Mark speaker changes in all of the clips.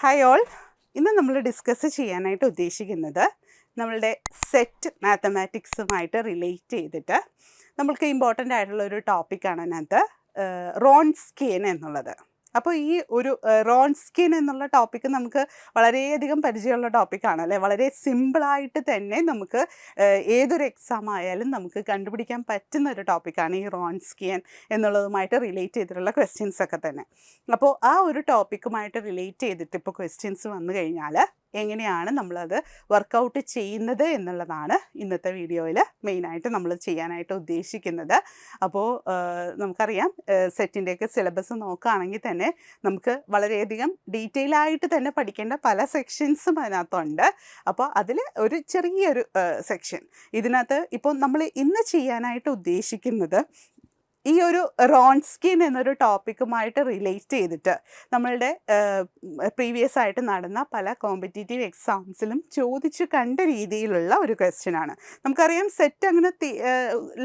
Speaker 1: Hi all, ഇന്ന് നമ്മൾ discuss ചെയ്യാനായിട്ട് ഉദ്ദേശിക്കുന്നത് നമ്മളുടെ സെറ്റ് മാത്തമാറ്റിക്സുമായിട്ട് റിലേറ്റ് ചെയ്തിട്ട് നമ്മൾക്ക് ഇമ്പോർട്ടൻ്റ് ആയിട്ടുള്ള ഒരു ടോപ്പിക്കാണ് അതിനകത്ത് റോൺസ്കിയൻ എന്നുള്ളത്. അപ്പോൾ ഈ ഒരു റോൺസ്കിയൻ എന്നുള്ള ടോപ്പിക്ക് നമുക്ക് വളരെയധികം പരിചയമുള്ള ടോപ്പിക്കാണ് അല്ലേ. വളരെ സിമ്പിളായിട്ട് തന്നെ നമുക്ക് ഏതൊരു എക്സാം ആയാലും നമുക്ക് കണ്ടുപിടിക്കാൻ പറ്റുന്ന ഒരു ടോപ്പിക്കാണ് ഈ റോൺസ്കിയൻ എന്നുള്ളതുമായിട്ട് റിലേറ്റ് ചെയ്തിട്ടുള്ള ക്വസ്റ്റ്യൻസ് ഒക്കെ തന്നെ. അപ്പോൾ ആ ഒരു ടോപ്പിക്കുമായിട്ട് റിലേറ്റ് ചെയ്തിട്ട് ഇപ്പോൾ ക്വസ്റ്റ്യൻസ് വന്നു കഴിഞ്ഞാൽ എങ്ങനെയാണ് നമ്മളത് വർക്കൗട്ട് ചെയ്യുന്നത് എന്നുള്ളതാണ് ഇന്നത്തെ വീഡിയോയിൽ മെയിനായിട്ട് നമ്മൾ ചെയ്യാനായിട്ട് ഉദ്ദേശിക്കുന്നത്. അപ്പോൾ നമുക്കറിയാം സെറ്റിൻ്റെയൊക്കെ സിലബസ് നോക്കുകയാണെങ്കിൽ തന്നെ നമുക്ക് വളരെയധികം ഡീറ്റെയിൽ ആയിട്ട് തന്നെ പഠിക്കേണ്ട പല സെക്ഷൻസും അതിനകത്തുണ്ട്. അപ്പോൾ അതിൽ ഒരു ചെറിയൊരു സെക്ഷൻ ഇതിനകത്ത് ഇപ്പോൾ നമ്മൾ ഇന്ന് ചെയ്യാനായിട്ട് ഉദ്ദേശിക്കുന്നത് ഈ ഒരു റോൺസ്കിയൻ എന്നൊരു ടോപ്പിക്കുമായിട്ട് റിലേറ്റ് ചെയ്തിട്ട് നമ്മളുടെ പ്രീവിയസ് ആയിട്ട് നടന്ന പല കോമ്പറ്റീറ്റീവ് എക്സാംസിലും ചോദിച്ച് കണ്ട രീതിയിലുള്ള ഒരു ക്വസ്റ്റ്യനാണ്. നമുക്കറിയാം സെറ്റ് അങ്ങനെ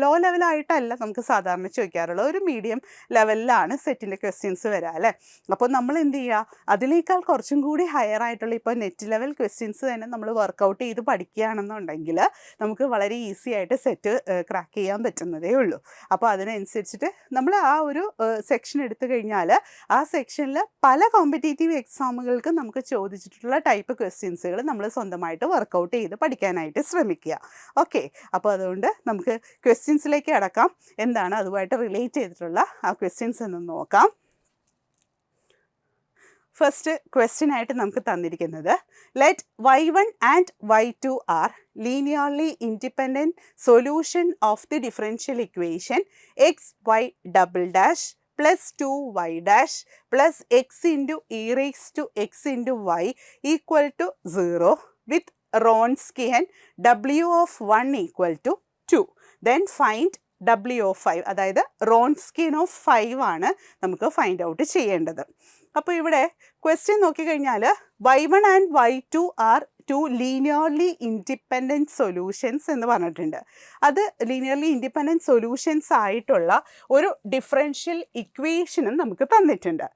Speaker 1: ലോ ലെവലായിട്ടല്ല നമുക്ക് സാധാരണ ചോദിക്കാറുള്ളത്, ഒരു മീഡിയം ലെവലിലാണ് സെറ്റിൻ്റെ ക്വസ്റ്റ്യൻസ് വരിക അല്ലേ. അപ്പോൾ നമ്മൾ എന്ത് ചെയ്യുക, അതിനേക്കാൾ കുറച്ചും കൂടി ഹയർ ആയിട്ടുള്ള ഇപ്പോൾ നെറ്റ് ലെവൽ ക്വസ്റ്റ്യൻസ് തന്നെ നമ്മൾ വർക്കൗട്ട് ചെയ്ത് പഠിക്കുകയാണെന്നുണ്ടെങ്കിൽ നമുക്ക് വളരെ ഈസി ആയിട്ട് സെറ്റ് ക്രാക്ക് ചെയ്യാൻ പറ്റുന്നതേ ഉള്ളൂ. അപ്പോൾ അതിനനുസരിച്ച് നമ്മൾ ആ ഒരു സെക്ഷൻ എടുത്തു കഴിഞ്ഞാൽ ആ സെക്ഷനിൽ പല കോമ്പറ്റേറ്റീവ് എക്സാമുകൾക്ക് നമുക്ക് ചോദിച്ചിട്ടുള്ള ടൈപ്പ് ക്വസ്റ്റ്യൻസുകൾ നമ്മൾ സ്വന്തമായിട്ട് വർക്കൗട്ട് ചെയ്ത് പഠിക്കാനായിട്ട് ശ്രമിക്കുക. ഓക്കെ, അപ്പോൾ അതുകൊണ്ട് നമുക്ക് ക്വസ്റ്റ്യൻസിലേക്ക് അടക്കാം. എന്താണ് അതുമായിട്ട് റിലേറ്റ് ചെയ്തിട്ടുള്ള ആ ക്വസ്റ്റ്യൻസ് എന്ന് നോക്കാം. ഫസ്റ്റ് ക്വസ്റ്റ്യൻ ആയിട്ട് നമുക്ക് തന്നിരിക്കുന്നത് let y1 and y2 are linearly independent solution of the differential equation x y double dash plus 2y dash plus x into e raise to x into y equal to 0 with Wronskian w of 1 equal to 2. Then find w of 5, അതായത് Wronskian of 5 ആണ് നമുക്ക് find out ചെയ്യേണ്ടത്. അപ്പോൾ ഇവിടെ question നോക്കിക്കഴിഞ്ഞാൽ y1 and y2 are two linearly independent solutions എന്ന് പറഞ്ഞിട്ടുണ്ട്. അത് ലീനിയർലി ഇൻഡിപെൻഡൻറ്റ് സൊല്യൂഷൻസ് ആയിട്ടുള്ള ഒരു ഡിഫറൻഷ്യൽ ഇക്വേഷനും നമുക്ക് തന്നിട്ടുണ്ട്.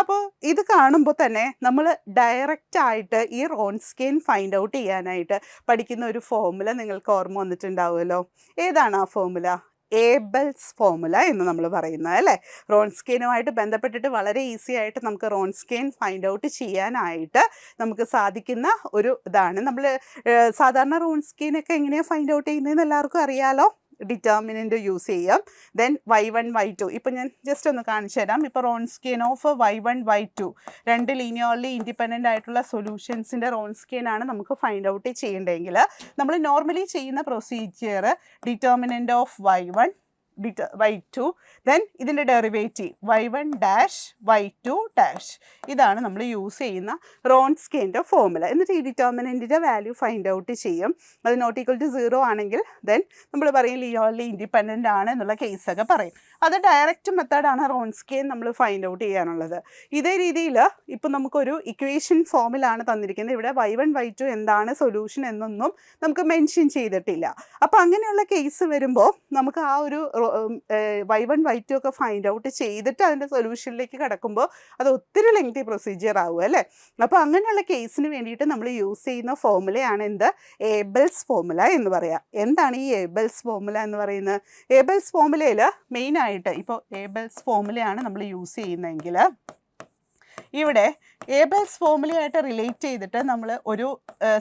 Speaker 1: അപ്പോൾ ഇത് കാണുമ്പോൾ തന്നെ നമ്മൾ ഡയറക്റ്റായിട്ട് ഈ റോൺസ്കിയൻ ഫൈൻഡ് ഔട്ട് ചെയ്യാനായിട്ട് പഠിക്കുന്ന ഒരു ഫോർമുല നിങ്ങൾക്ക് ഓർമ്മ വന്നിട്ടുണ്ടാവുമല്ലോ. ഏതാണ് ആ ഫോർമുല? ഏബൽസ് ഫോർമുല എന്ന് നമ്മൾ പറയുന്നത് അല്ലേ. റോൺസ്കിയനുമായിട്ട് ബന്ധപ്പെട്ടിട്ട് വളരെ ഈസി ആയിട്ട് നമുക്ക് റോൺസ്കിയൻ ഫൈൻഡ് ഔട്ട് ചെയ്യാനായിട്ട് നമുക്ക് സാധിക്കുന്ന ഒരു ഇതാണ്. നമ്മൾ സാധാരണ റോൺസ്കിയനൊക്കെ എങ്ങനെയാണ് ഫൈൻഡ് ഔട്ട് ചെയ്യുന്നതെന്ന് എല്ലാവർക്കും അറിയാലോ. ഡിറ്റർമിനൻ്റ് യൂസ് ചെയ്യാം. ദെൻ y1 y2 ഇപ്പോൾ ഞാൻ ജസ്റ്റ് ഒന്ന് കാണിച്ചു തരാം. ഇപ്പോൾ റോൺസ്കിയൻ ഓഫ് y1 y2 രണ്ട് ലീനിയർലി ഇൻഡിപെൻഡൻ്റ് ആയിട്ടുള്ള സൊല്യൂഷൻസിൻ്റെ റോൺസ്കിയൻ ആണ് നമുക്ക് ഫൈൻഡ് ഔട്ട് ചെയ്യേണ്ടതെങ്കിൽ നമ്മൾ നോർമലി ചെയ്യുന്ന procedure determinant of y1 y2 then ഇതിൻ്റെ derivative y1 dash y2 dash, ഇതാണ് നമ്മൾ യൂസ് ചെയ്യുന്ന റോൺസ്കിയൻ്റെ ഫോർമുല. എന്നിട്ട് ഈ ഡിറ്റർമിനൻറ്റിൻ്റെ വാല്യൂ ഫൈൻഡ് ഔട്ട് ചെയ്യും. അത് നോട്ട് ഈക്വൽ ടു 0 ആണെങ്കിൽ ദെൻ നമ്മൾ പറയും ലീനിയർലി ഇൻഡിപെൻഡൻ്റ് ആണ് എന്നുള്ള കേസൊക്കെ പറയും. അത് ഡയറക്റ്റ് മെത്തേഡാണ് റോൺസ്കിയൻ നമ്മൾ ഫൈൻഡ് ഔട്ട് ചെയ്യാനുള്ളത്. ഇതേ രീതിയിൽ ഇപ്പോൾ നമുക്കൊരു ഇക്വേഷൻ ഫോമിലാണ് തന്നിരിക്കുന്നത്. ഇവിടെ y1 y2 എന്താണ് സൊല്യൂഷൻ എന്നൊന്നും നമുക്ക് മെൻഷൻ ചെയ്തിട്ടില്ല. അപ്പോൾ അങ്ങനെയുള്ള കേസ് വരുമ്പോൾ നമുക്ക് ആ ഒരു y1 y2 ഒക്കെ ഫൈൻഡ് ഔട്ട് ചെയ്തിട്ട് അതിൻ്റെ സൊല്യൂഷനിലേക്ക് കിടക്കുമ്പോൾ അത് ഒത്തിരി ലെങ്തി പ്രൊസീജിയർ ആവും അല്ലേ. അപ്പോൾ അങ്ങനെയുള്ള കേസിന് വേണ്ടിയിട്ട് നമ്മൾ യൂസ് ചെയ്യുന്ന ഫോർമുലയാണ് എന്ത്? ഏബൽസ് ഫോർമുല എന്ന് പറയാം. എന്താണ് ഈ ഏബൽസ് ഫോർമുല എന്ന് പറയുന്നത്? ഏബൽസ് ഫോർമുലയിൽ മെയിനായിട്ട് ഇപ്പോൾ ഏബൽസ് ഫോർമുലയാണ് നമ്മൾ യൂസ് ചെയ്യുന്നതെങ്കിൽ ഇവിടെ ഏബൽസ് ഫോർമുലയായിട്ട് റിലേറ്റ് ചെയ്തിട്ട് നമ്മൾ ഒരു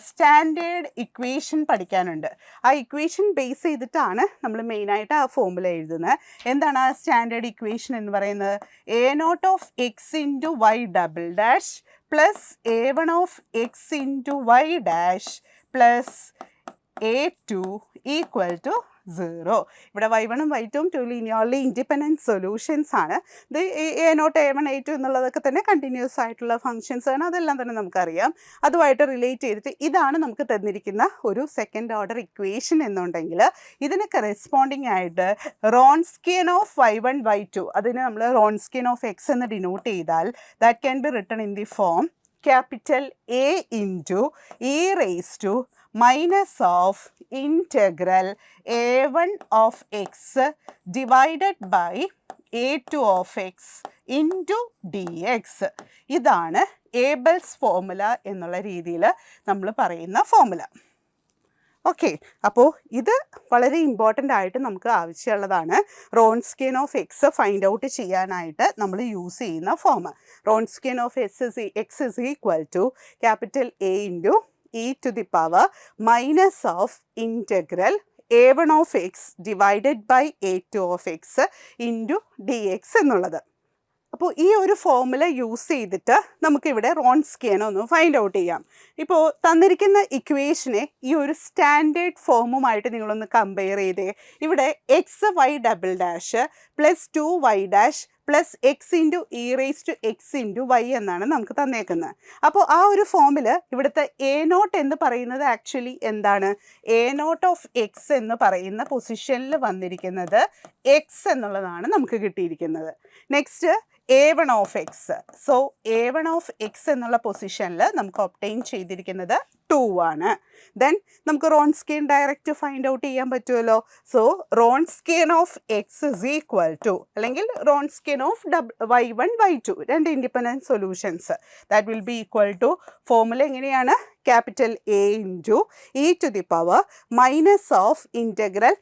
Speaker 1: സ്റ്റാൻഡേർഡ് ഇക്വേഷൻ പഠിക്കാനുണ്ട്. ആ ഇക്വേഷൻ ബേസ് ചെയ്തിട്ടാണ് നമ്മൾ മെയിനായിട്ട് ആ ഫോർമുല എഴുതുന്നത്. എന്താണ് ആ സ്റ്റാൻഡേർഡ് ഇക്വേഷൻ എന്ന് പറയുന്നത്? a0 of x into y double dash plus a1 of x into y dash plus a2 equal to 0. ഇവിടെ y1 y2 to linearly independent solutions ആണ്. ഇത് a0 a1 a2 എന്നുള്ളതൊക്കെ തന്നെ കണ്ടിന്യൂസ് ആയിട്ടുള്ള ഫങ്ഷൻസ് ആണ്. അതെല്ലാം തന്നെ നമുക്കറിയാം. അതുമായിട്ട് റിലേറ്റ് ചെയ്തിട്ട് ഇതാണ് നമുക്ക് തന്നിരിക്കുന്ന ഒരു സെക്കൻഡ് ഓർഡർ ഇക്വേഷൻ എന്നുണ്ടെങ്കിൽ ഇതിന് കറസ്പോണ്ടിങ് ആയിട്ട് റോൺസ്കിയൻ ഓഫ് y1 y2 അതിന് നമ്മൾ റോൺസ്കിയൻ ഓഫ് എക്സ് എന്ന് ഡിനോട്ട് ചെയ്താൽ that can be written in the form capital A into e raised to minus of integral a1 of x divided by a2 of x into dx. ഇതാണ് ഏബൽസ് formula എന്നുള്ള രീതിയിൽ നമ്മൾ പറയുന്ന formula. Okay, അപ്പോൾ ഇത് വളരെ ഇമ്പോർട്ടൻ്റ് ആയിട്ട് നമുക്ക് ആവശ്യമുള്ളതാണ്. Wronskian of x find out ചെയ്യാനായിട്ട് നമ്മൾ യൂസ് ചെയ്യുന്ന form. Wronskian of X is equal to capital A into e to the power minus of integral a1 of x divided by a2 of x into d x എന്നുള്ളത്. അപ്പോൾ ഈ ഒരു formula use ചെയ്തിട്ട് നമുക്കിവിടെ Wronskian ഒന്ന് find out ചെയ്യാം. ഇപ്പോൾ തന്നിരിക്കുന്ന ഇക്വേഷനെ ഈ ഒരു സ്റ്റാൻഡേർഡ് ഫോമുമായിട്ട് നിങ്ങളൊന്ന് കമ്പയർ ചെയ്തേ. ഇവിടെ x y double dash plus 2y dash plus x into e raise to x into y എന്നാണ് നമുക്ക് തന്നേക്കുന്നത്. അപ്പോൾ ആ ഒരു ഫോമിൽ ഇവിടുത്തെ എ നോട്ട് എന്ന് പറയുന്നത് ആക്ച്വലി എന്താണ്? എ നോട്ട് ഓഫ് എക്സ് എന്ന് പറയുന്ന പൊസിഷനിൽ വന്നിരിക്കുന്നത് എക്സ് എന്നുള്ളതാണ് നമുക്ക് കിട്ടിയിരിക്കുന്നത്. Next a1 of X. So a1 of X എന്നുള്ള പൊസിഷനിൽ നമുക്ക് ഒബ്റ്റെയിൻ ചെയ്തിരിക്കുന്നത് 2 ആണ്. ദെൻ നമുക്ക് റോൺസ്കിയൻ ഡയറക്റ്റ് ഫൈൻഡ് ഔട്ട് ചെയ്യാൻ പറ്റുമല്ലോ. So Wronskian of X is equal to, അല്ലെങ്കിൽ റോൺസ്കിയൻ ഓഫ് y1 y2 രണ്ട് independent solutions, that will be equal to formula എങ്ങനെയാണ്? Capital A into e to the power minus of integral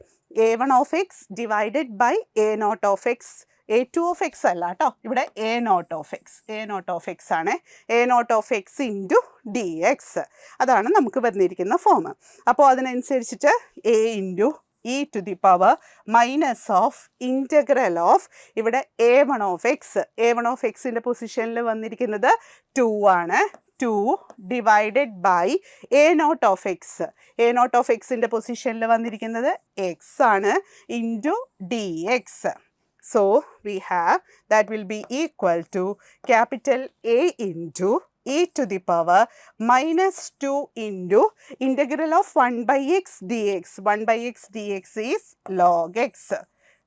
Speaker 1: a1 of x divided by a naught of x. a2 of x അല്ല കേട്ടോ, ഇവിടെ a naught of x. a naught of x ആണ്. a naught of x into d x. അതാണ് നമുക്ക് വന്നിരിക്കുന്ന form. അപ്പോൾ അതിനനുസരിച്ചിട്ട് a into e to the power minus of integral of ഇവിടെ a1 of X. a1 of എക്സിൻ്റെ പൊസിഷനിൽ വന്നിരിക്കുന്നത് 2 ആണ്. 2 divided by a naught of x. a naught of എക്സിൻ്റെ പൊസിഷനിൽ വന്നിരിക്കുന്നത് എക്സ് ആണ് into d x. So we have that will be equal to capital A into e to the power minus 2 into integral of 1 by x dx. 1 by x dx is log x.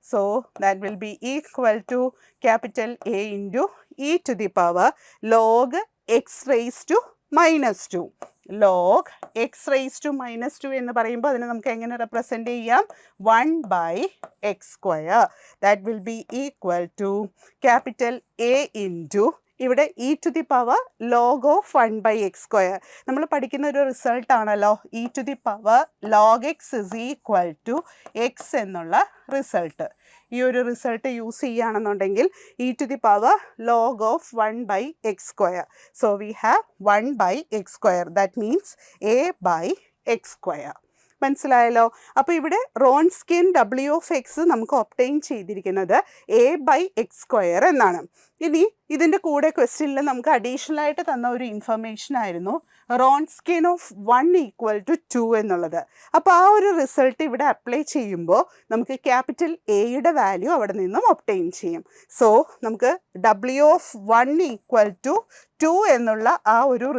Speaker 1: So that will be equal to capital A into e to the power log x raised to minus 2. log x raised to minus 2 എന്ന് പറയുമ്പോൾ അതിനെ നമുക്ക് എങ്ങനെ represent ചെയ്യാം? 1 by x square. That will be equal to capital A into ഇവിടെ e to the power log of 1 by x square. നമ്മൾ പഠിക്കുന്ന ഒരു റിസൾട്ട് ആണല്ലോ e to the power log x is equal to x എന്നുള്ള result. ഈ ഒരു result use ചെയ്യുകയാണെന്നുണ്ടെങ്കിൽ e to the power log of 1 by x square. So we have 1 by x square. That means A by x square. മനസ്സിലായല്ലോ? അപ്പോൾ ഇവിടെ Wronskian ഡബ്ല്യു of x നമുക്ക് obtain ചെയ്തിരിക്കുന്നത് എ ബൈ എക്സ് സ്ക്വയർ എന്നാണ്. ഇനി ഇതിൻ്റെ കൂടെ ക്വസ്റ്റ്യനിൽ നമുക്ക് അഡീഷണൽ ആയിട്ട് തന്ന ഒരു ഇൻഫർമേഷൻ ആയിരുന്നു റോൺസ്കിയൻ ഓഫ് 1 ഈക്വൽ ടു 2 എന്നുള്ളത്. അപ്പോൾ ആ ഒരു റിസൾട്ട് ഇവിടെ അപ്ലൈ ചെയ്യുമ്പോൾ നമുക്ക് ക്യാപിറ്റൽ എയുടെ വാല്യൂ അവിടെ നിന്നും ഒബ്റ്റെയിൻ ചെയ്യും. സോ നമുക്ക് ഡബ്ല്യു ഓഫ് 1 ഈക്വൽ ടു 2 എന്നുള്ള ആ ഒരു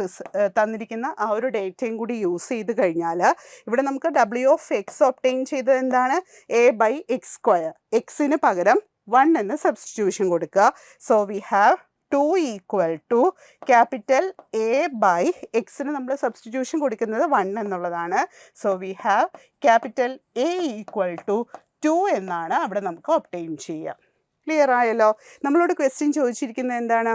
Speaker 1: തന്നിരിക്കുന്ന ആ ഒരു ഡേറ്റയും കൂടി യൂസ് ചെയ്ത് കഴിഞ്ഞാൽ ഇവിടെ നമുക്ക് ഡബ്ല്യു ഓഫ് എക്സ് ഒബ്റ്റെയിൻ ചെയ്തത് എന്താണ്? A by x square. എക്സിന് പകരം 1 എന്ന് സബ്സ്റ്റിറ്റ്യൂഷൻ കൊടുക്കുക. So we have 2 equal to capital A by എക്സിന് നമ്മൾ സബ്സ്റ്റിറ്റ്യൂഷൻ കൊടുക്കുന്നത് 1 എന്നുള്ളതാണ്. So we have capital A equal to 2 എന്നാണ് അവിടെ നമുക്ക് ഒബ്റ്റെയിൻ ചെയ്യുക. ക്ലിയർ ആയല്ലോ? നമ്മളോട് ക്വസ്റ്റ്യൻ ചോദിച്ചിരിക്കുന്നത് എന്താണ്?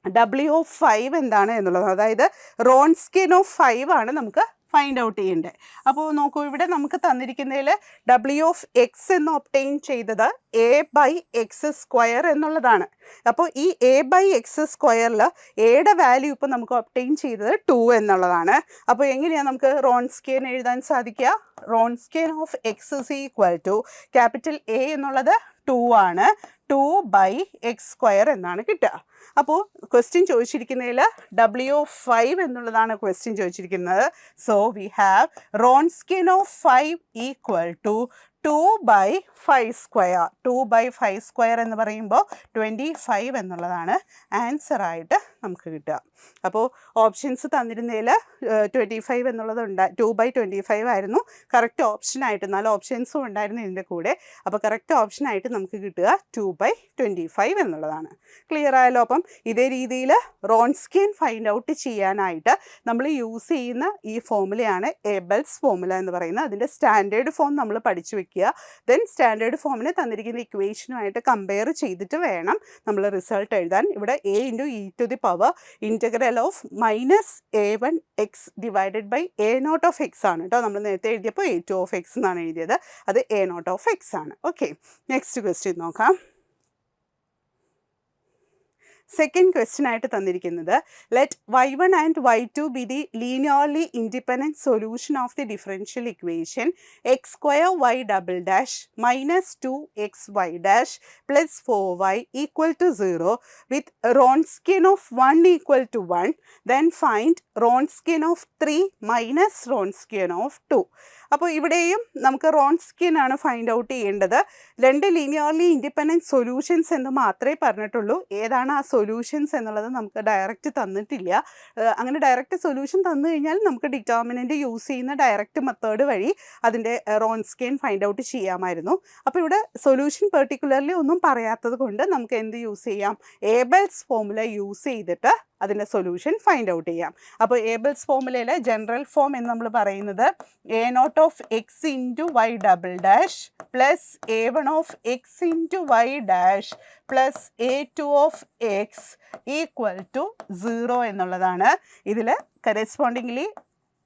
Speaker 1: ഡബ്ല്യു ഓഫ് 5 എന്താണ് എന്നുള്ളത്. അതായത് റോൺസ്കിയൻ ഓഫ് 5 ആണ് നമുക്ക് ഫൈൻഡ് ഔട്ട് ചെയ്യേണ്ടത്. അപ്പോൾ നോക്കൂ, ഇവിടെ നമുക്ക് തന്നിരിക്കുന്നതിൽ ഡബ്ല്യു ഓഫ് എക്സ് എന്ന് ഒബ്റ്റെയിൻ ചെയ്തത് എ ബൈ എക്സ് സ്ക്വയർ എന്നുള്ളതാണ്. അപ്പോൾ ഈ എ ബൈ എക്സ് സ്ക്വയറിൽ എയുടെ വാല്യൂ ഇപ്പോൾ നമുക്ക് ഒബ്റ്റെയിൻ ചെയ്തത് 2 എന്നുള്ളതാണ്. അപ്പോൾ എങ്ങനെയാണ് നമുക്ക് റോൺസ്കിയൻ എഴുതാൻ സാധിക്കുക? Wronskian of X is equal to capital A എന്നുള്ളത് 2 ആണ്. 2 by എക്സ് സ്ക്വയർ എന്നാണ് കിട്ടുക. അപ്പോൾ ക്വസ്റ്റ്യൻ ചോദിച്ചിരിക്കുന്നതിൽ ഡബ്ല്യു ഓഫ് 5 എന്നുള്ളതാണ് ക്വസ്റ്റ്യൻ ചോദിച്ചിരിക്കുന്നത്. So we have Wronskian of 5 equal to 2 by 5 square. 2 by 5 square എന്ന് പറയുമ്പോൾ 25 എന്നുള്ളതാണ് ആൻസറായിട്ട് നമുക്ക് കിട്ടുക. അപ്പോൾ ഓപ്ഷൻസ് തന്നിരുന്നതിൽ 25 എന്നുള്ളത് 2 by 25 ആയിരുന്നു കറക്റ്റ് ഓപ്ഷനായിട്ട്. 4 ഓപ്ഷൻസും ഉണ്ടായിരുന്നു ഇതിൻ്റെ കൂടെ. അപ്പോൾ കറക്റ്റ് ഓപ്ഷനായിട്ട് നമുക്ക് കിട്ടുക 2 by 25 എന്നുള്ളതാണ്. ക്ലിയർ ആയല്ലോ? അപ്പം ഇതേ രീതിയിൽ റോൺസ്കിയൻ ഫൈൻഡ് ഔട്ട് ചെയ്യാനായിട്ട് നമ്മൾ യൂസ് ചെയ്യുന്ന ഈ ഫോമുലയാണ് ഏബൽസ് ഫോമുല എന്ന് പറയുന്നത്. അതിൻ്റെ സ്റ്റാൻഡേർഡ് ഫോം നമ്മൾ പഠിച്ചു വെക്കുക. വെക്കുക. ദെൻ സ്റ്റാൻഡേർഡ് ഫോമിന് തന്നിരിക്കുന്ന ഇക്വേഷനുമായിട്ട് കമ്പയർ ചെയ്തിട്ട് വേണം നമ്മൾ റിസൾട്ട് എഴുതാൻ. ഇവിടെ a into e to the power integral of -a1x divided by a0 of x ആണ് കേട്ടോ. നമ്മൾ നേരത്തെ എഴുതിയപ്പോൾ a2 ഓഫ് എക്സ് എന്നാണ് എഴുതിയത്, അത് a0 ഓഫ് എക്സ് ആണ്. ഓക്കെ, നെക്സ്റ്റ് ക്വസ്റ്റ്യൻ നോക്കാം. സെക്കൻഡ് ക്വസ്റ്റ്യൻ ആയിട്ട് തന്നിരിക്കുന്നത് let y1 and y2 be the linearly independent solution of the differential equation x square y double dash minus 2xy dash plus 4y equal to 0 with Wronskian of 1 equal to 1. Then find Wronskian of 3 minus Wronskian of 2. അപ്പോൾ ഇവിടെയും നമുക്ക് Wronskian ആണ് find out ചെയ്യേണ്ടത്. രണ്ട് linearly independent solutions എന്ന് മാത്രമേ പറഞ്ഞിട്ടുള്ളൂ. ഏതാണ് ആ സൊല്യൂഷൻസ് എന്നുള്ളത് നമുക്ക് ഡയറക്റ്റ് തന്നിട്ടില്ല. അങ്ങനെ ഡയറക്റ്റ് സൊല്യൂഷൻ തന്നു കഴിഞ്ഞാൽ നമുക്ക് ഡിറ്റർമിനൻറ്റ് യൂസ് ചെയ്യുന്ന ഡയറക്റ്റ് മെത്തേഡ് വഴി അതിൻ്റെ റോൺസ്കിയൻ ഫൈൻഡ് ഔട്ട് ചെയ്യാമായിരുന്നു. അപ്പോൾ ഇവിടെ സൊല്യൂഷൻ പെർട്ടിക്കുലർലി ഒന്നും പറയാത്തത് കൊണ്ട് നമുക്ക് എന്ത് യൂസ് ചെയ്യാം, ഏബൽസ് ഫോമുല യൂസ് ചെയ്തിട്ട് അതിൻ്റെ സൊല്യൂഷൻ ഫൈൻഡ് ഔട്ട് ചെയ്യാം. അപ്പോൾ ഏബൽസ് ഫോമുലയിലെ ജനറൽ ഫോം എന്ന് നമ്മൾ പറയുന്നത് a0 of x into y double dash plus a1 of x into y dash plus a2 of x equal to 0 എന്നുള്ളതാണ്. ഇതിൽ കറസ്പോണ്ടിംഗ്ലി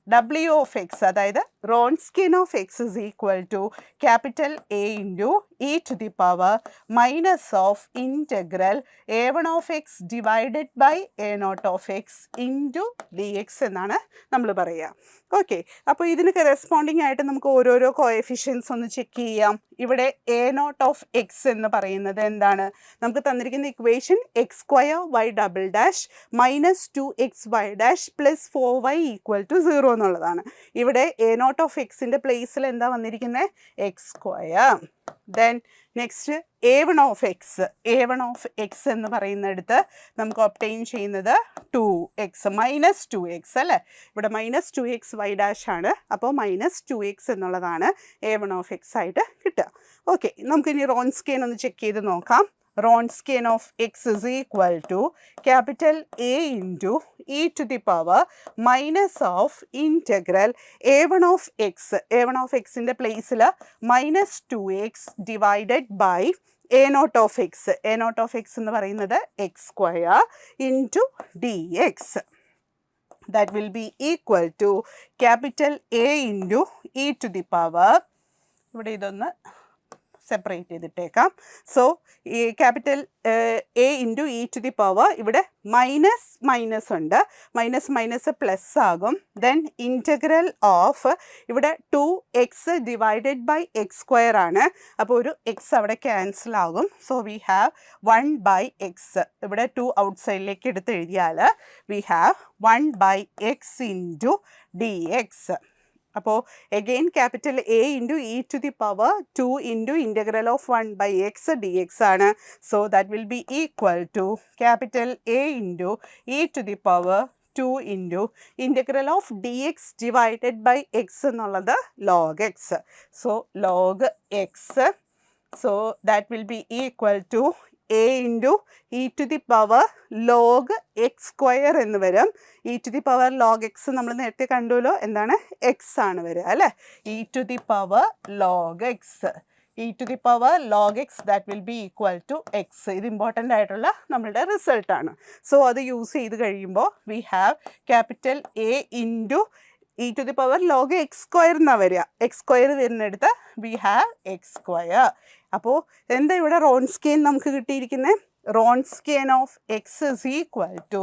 Speaker 1: w ഓഫ് എക്സ്, അതായത് Wronskian of X is equal to capital A into e to the power minus of integral a1 of x divided by a0 of x into d x എന്നാണ് നമ്മൾ പറയുക. Okay, അപ്പോൾ ഇതിന് corresponding ആയിട്ട് നമുക്ക് ഓരോരോ coefficients ഒന്ന് ചെക്ക് ചെയ്യാം. ഇവിടെ a0 ഓഫ് എക്സ് എന്ന് പറയുന്നത് എന്താണ്, നമുക്ക് തന്നിരിക്കുന്ന equation x square y double dash minus 2xy dash plus 4y equal to 0 എന്നുള്ളതാണ്. ഇവിടെ a0 ഓഫ് എക്സിൻ്റെ പ്ലേസിൽ എന്താ വന്നിരിക്കുന്നത്, x square. Then next a1 of x എന്ന് പറയുന്നിടത്ത് നമുക്ക് ഒബ്റ്റെയിൻ ചെയ്യുന്നത് 2x മൈനസ് 2x അല്ലേ. ഇവിടെ മൈനസ് 2xy ഡാഷ് ആണ്, അപ്പോൾ മൈനസ് 2x എന്നുള്ളതാണ് a1 ഓഫ് എക്സ് ആയിട്ട് കിട്ടുക. ഓക്കെ, നമുക്കിനി റോൺസ്കിയൻ ഒന്ന് ചെക്ക് ചെയ്ത് നോക്കാം. Wronskian of x is equal to capital A into e to the power minus of integral a1 of x. a1 of x in the place minus 2x divided by a0 of x. a0 of x in the x square into dx. That will be equal to capital A into e to the power. ഇവിടെ ഇതൊന്ന് separate ചെയ്തിട്ടേക്കാം. So ഈ capital A into e to the power, ഇവിടെ minus ഉണ്ട്, minus plus ആകും. Then integral of ഇവിടെ 2x divided by x square ആണ്, അപ്പോൾ ഒരു എക്സ് അവിടെ ക്യാൻസൽ ആകും. So we have 1/x. ഇവിടെ 2 ഔട്ട് സൈഡിലേക്ക് എടുത്ത് എഴുതിയാൽ we have 1/x into d x. അപ്പോൾ again capital A into e to the power 2 into integral of 1/x d x ആണ്. So that will be equal to capital A into e to the power 2 into integral of d x divided by x എന്നുള്ളത് log x. So log x, so that will be equal to a into e to the power log x square എന്ന് വരും. E to the power log x നമ്മൾ നേരത്തെ കണ്ടുവല്ലോ, എന്താണ്, x ആണ് വരിക അല്ലേ. E to the power log x, e to the power log x, that will be equal to x. ഇത് ഇമ്പോർട്ടൻ്റ് ആയിട്ടുള്ള നമ്മളുടെ റിസൾട്ടാണ്. സോ അത് യൂസ് ചെയ്ത് കഴിയുമ്പോൾ we have capital A into e to the power log x square എന്നാണ് വരിക. X square വരുന്നിടത്ത് വി ഹാവ് എക്സ് സ്ക്വയർ. അപ്പോൾ എന്താ ഇവിടെ റോൺസ്കിയൻ നമുക്ക് കിട്ടിയിരിക്കുന്നത്, Wronskian of X is equal to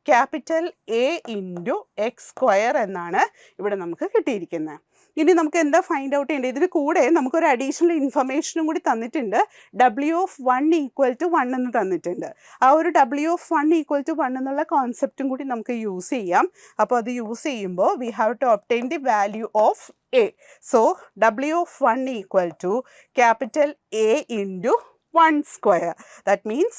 Speaker 1: capital A into x square എന്നാണ് ഇവിടെ നമുക്ക് കിട്ടിയിരിക്കുന്നത്. ഇനി നമുക്ക് എന്താ ഫൈൻഡ് ഔട്ട് ചെയ്യേണ്ടത്, ഇതിന് കൂടെ നമുക്കൊരു അഡീഷണൽ ഇൻഫർമേഷനും കൂടി തന്നിട്ടുണ്ട്. W ഓഫ് 1 ഈക്വൽ ടു 1 എന്ന് തന്നിട്ടുണ്ട്. ആ ഒരു W ഓഫ് 1 ഈക്വൽ ടു 1 എന്നുള്ള കോൺസെപ്റ്റും കൂടി നമുക്ക് യൂസ് ചെയ്യാം. അപ്പോൾ അത് യൂസ് ചെയ്യുമ്പോൾ we have to obtain the value of A. So W of 1 equal to capital A into 1 square. That means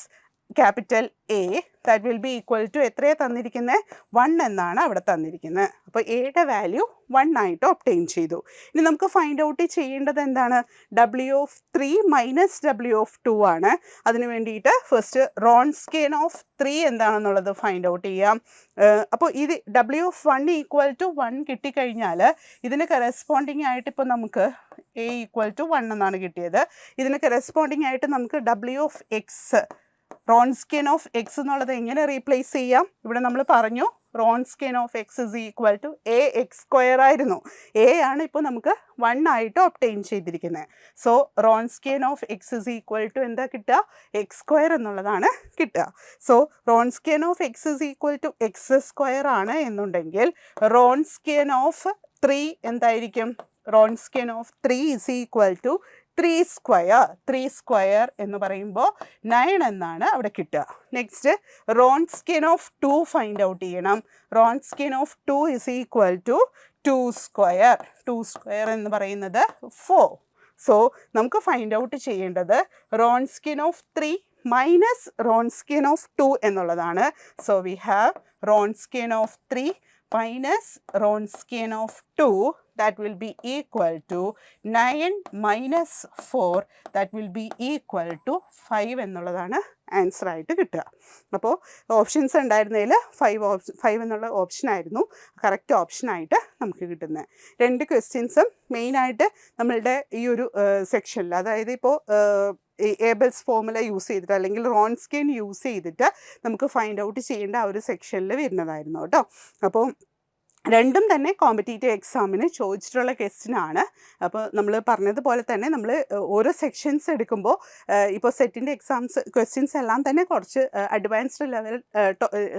Speaker 1: capital A that will be equal to എത്രയാണ് തന്നിരിക്കുന്നത് 1 എന്നാണ് അവിടെ തന്നിരിക്കുന്നത്. അപ്പോൾ എയുടെ വാല്യൂ 1 ആയിട്ട് ഒബ്റ്റെയിൻ ചെയ്തു. ഇനി നമുക്ക് ഫൈൻഡ് ഔട്ട് ചെയ്യേണ്ടത് എന്താണ്? W(3 - W(2) ആണ്. അതിന് വേണ്ടിയിട്ട് ഫസ്റ്റ് റോൺസ്കിയൻ ഓഫ് 3 എന്താണെന്നുള്ളത് ഫൈൻഡ് ഔട്ട് ചെയ്യാം. അപ്പോൾ ഇത് W(1) ഈക്വൽ ടു 1 കിട്ടിക്കഴിഞ്ഞാൽ ഇതിന് കറസ്പോണ്ടിങ് ആയിട്ട് ഇപ്പോൾ നമുക്ക് A ഈക്വൽ ടു 1 എന്നാണ് കിട്ടിയത്. ഇതിന് കറസ്പോണ്ടിങ് ആയിട്ട് നമുക്ക് W(x) റോൺസ്കിയൻ ഓഫ് എക്സ് എന്നുള്ളത് എങ്ങനെ റീപ്ലേസ് ചെയ്യാം? ഇവിടെ നമ്മൾ പറഞ്ഞു Wronskian of X is equal to AX² ആയിരുന്നു. എ ആണ് ഇപ്പോൾ നമുക്ക് 1 ആയിട്ട് ഒബ്റ്റെയിൻ ചെയ്തിരിക്കുന്നത്. So Wronskian of X is equal to എന്താ കിട്ടുക? X² എന്നുള്ളതാണ് കിട്ടുക. So Wronskian of X is equal to X² ആണ് എന്നുണ്ടെങ്കിൽ റോൺസ്കിയൻ ഓഫ് 3 എന്തായിരിക്കും? Wronskian of 3 is equal to 3² എന്ന് പറയുമ്പോൾ 9 എന്നാണ് അവിടെ കിട്ടുക. Next Wronskian of 2 find out ചെയ്യണം. Wronskian of 2 is equal to 2² എന്ന് പറയുന്നത് 4. സോ നമുക്ക് ഫൈൻഡ് ഔട്ട് ചെയ്യേണ്ടത് Wronskian of 3 minus Wronskian of 2 എന്നുള്ളതാണ്. So we have Wronskian of 3 minus Wronskian of 2, that will be equal to 9 minus 4, that will be equal to 5 എന്നുള്ളതാണ് answer ആയിട്ട് കിട്ടുക. അപ്പോൾ options ഉണ്ടായിരുന്നതിൽ 5 എന്നുള്ള ഓപ്ഷനായിരുന്നു കറക്റ്റ് ഓപ്ഷനായിട്ട് നമുക്ക് കിട്ടുന്നത്. 2 ക്വസ്റ്റ്യൻസും മെയിനായിട്ട് നമ്മളുടെ ഈ ഒരു സെക്ഷനിൽ, അതായത് ഇപ്പോൾ ഏബൽസ് ഫോർമുല യൂസ് ചെയ്തിട്ട് അല്ലെങ്കിൽ റോൺസ്കിയൻ യൂസ് ചെയ്തിട്ട് നമുക്ക് ഫൈൻഡ് ഔട്ട് ചെയ്യേണ്ട ആ ഒരു സെക്ഷനിൽ വരുന്നതായിരുന്നു കേട്ടോ. അപ്പോൾ രണ്ടും തന്നെ കോമ്പറ്റേറ്റീവ് എക്സാമിന് ചോദിച്ചിട്ടുള്ള ക്വസ്റ്റ്യനാണ്. അപ്പോൾ നമ്മൾ പറഞ്ഞതുപോലെ തന്നെ നമ്മൾ ഓരോ സെക്ഷൻസ് എടുക്കുമ്പോൾ ഇപ്പോൾ സെറ്റിൻ്റെ എക്സാംസ് ക്വസ്റ്റ്യൻസ് എല്ലാം തന്നെ കുറച്ച് അഡ്വാൻസ്ഡ് ലെവൽ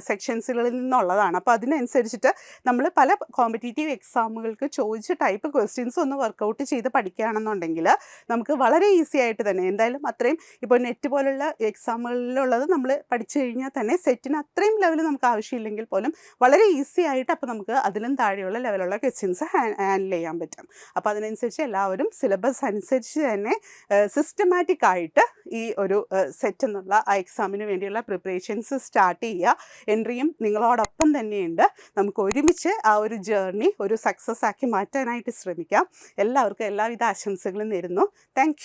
Speaker 1: സെക്ഷൻസുകളിൽ നിന്നുള്ളതാണ്. അപ്പോൾ അതിനനുസരിച്ചിട്ട് നമ്മൾ പല കോമ്പറ്റേറ്റീവ് എക്സാമുകൾക്ക് ചോദിച്ച ടൈപ്പ് ക്വസ്റ്റ്യൻസ് ഒന്ന് വർക്കൗട്ട് ചെയ്ത് പഠിക്കുകയാണെന്നുണ്ടെങ്കിൽ നമുക്ക് വളരെ ഈസി ആയിട്ട് തന്നെ, എന്തായാലും അത്രയും ഇപ്പോൾ നെറ്റ് പോലുള്ള എക്സാമുകളിലുള്ളത് നമ്മൾ പഠിച്ചു കഴിഞ്ഞാൽ തന്നെ സെറ്റിന് അത്രയും ലെവൽ നമുക്ക് ആവശ്യമില്ലെങ്കിൽ പോലും വളരെ ഈസി ആയിട്ട് അപ്പോൾ നമുക്ക് അതിലും താഴെയുള്ള ലെവലുള്ള ക്വസ്റ്റ്യൻസ് ഹാൻഡിൽ ചെയ്യാൻ പറ്റും. അപ്പോൾ അതിനനുസരിച്ച് എല്ലാവരും സിലബസ് അനുസരിച്ച് തന്നെ സിസ്റ്റമാറ്റിക് ആയിട്ട് ഈ ഒരു സെറ്റ് എന്നുള്ള ആ എക്സാമിന് വേണ്ടിയുള്ള പ്രിപ്പറേഷൻസ് സ്റ്റാർട്ട് ചെയ്യുക. എൻട്രിയും നിങ്ങളോടൊപ്പം തന്നെയുണ്ട്. നമുക്ക് ഒരുമിച്ച് ആ ഒരു ജേർണി ഒരു സക്സസ് ആക്കി മാറ്റാനായിട്ട് ശ്രമിക്കാം. എല്ലാവർക്കും എല്ലാവിധ ആശംസകളും നേരുന്നു. താങ്ക്